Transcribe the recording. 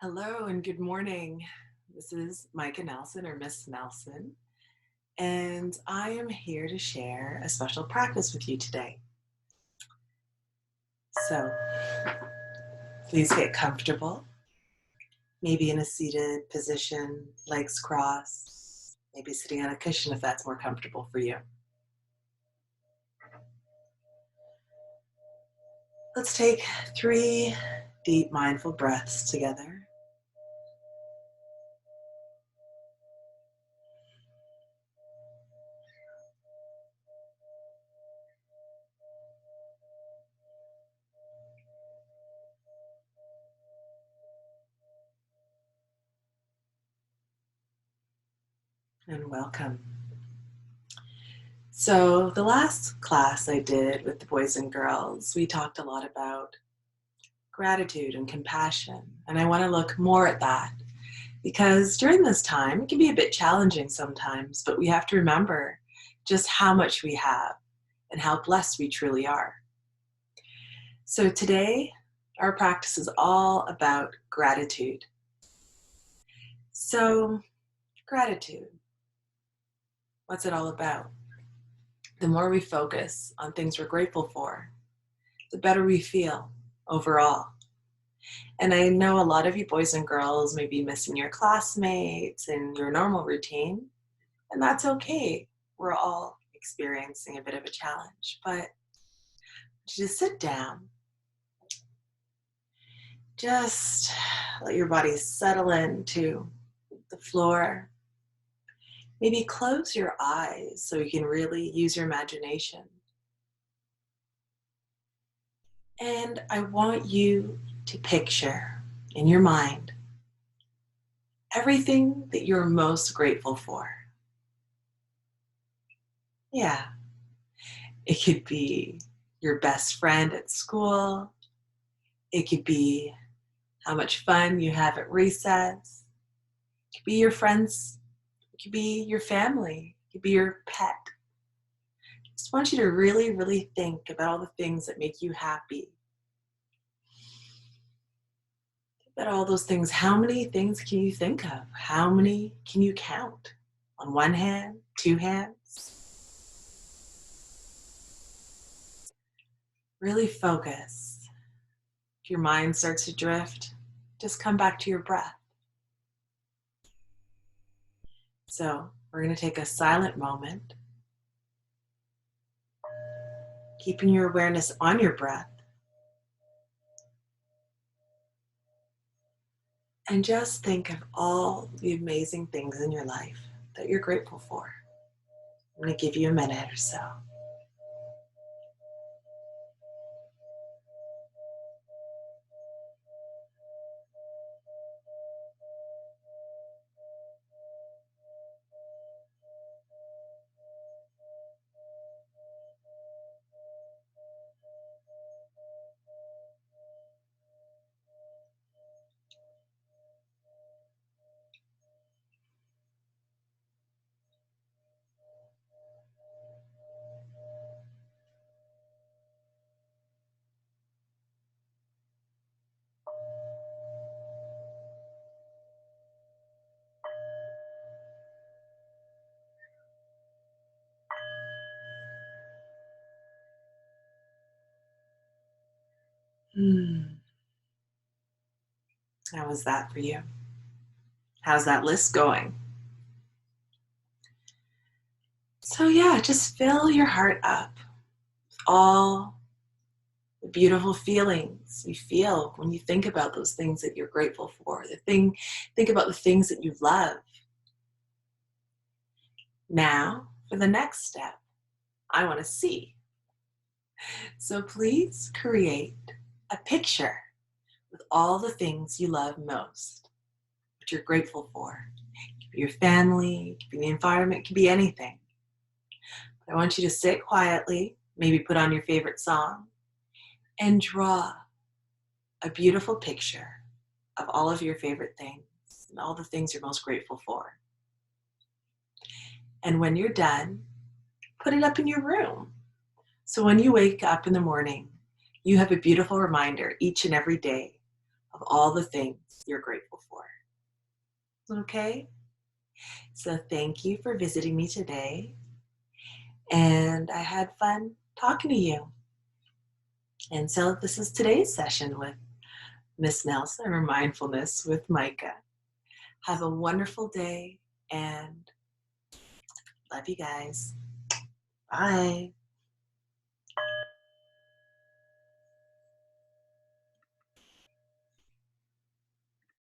Hello and good morning. This is Micah Nelson or Miss Nelson, and I am here to share a special practice with you today. So please get comfortable, maybe in a seated position, legs crossed, maybe sitting on a cushion if that's more comfortable for you. Let's take 3 deep mindful breaths together. And welcome. So the last class I did with the boys and girls, we talked a lot about gratitude and compassion, and I want to look more at that because during this time, it can be a bit challenging sometimes, but we have to remember just how much we have and how blessed we truly are. So today, our practice is all about gratitude. So, gratitude, what's it all about? The more we focus on things we're grateful for, the better we feel overall. And I know a lot of you boys and girls may be missing your classmates and your normal routine, and that's okay. We're all experiencing a bit of a challenge, but just sit down. Just let your body settle into the floor. Maybe close your eyes so you can really use your imagination. And I want you to picture in your mind everything that you're most grateful for. Yeah, it could be your best friend at school. It could be how much fun you have at recess. It could be your friends. It could be your family. It could be your pet. Just want you to really, really think about all the things that make you happy. About all those things. How many things can you think of? How many can you count? On one hand, 2 hands? Really focus. If your mind starts to drift, just come back to your breath. So we're going to take a silent moment, keeping your awareness on your breath, and just think of all the amazing things in your life that you're grateful for. I'm going to give you a minute or so. How was that for you? How's that list going? So yeah, just fill your heart up with all the beautiful feelings you feel when you think about those things that you're grateful for. Think about the things that you love. Now, for the next step, I want to see. So please create a picture with all the things you love most, what you're grateful for. It could be your family, it could be the environment, it could be anything. But I want you to sit quietly, maybe put on your favorite song, and draw a beautiful picture of all of your favorite things and all the things you're most grateful for. And when you're done, put it up in your room. So when you wake up in the morning, you have a beautiful reminder each and every day of all the things you're grateful Okay? So thank you for visiting me today. And I had fun talking to you. And so this is today's session with Miss Nelson, or Mindfulness with Micah. Have a wonderful day and love you guys. Bye.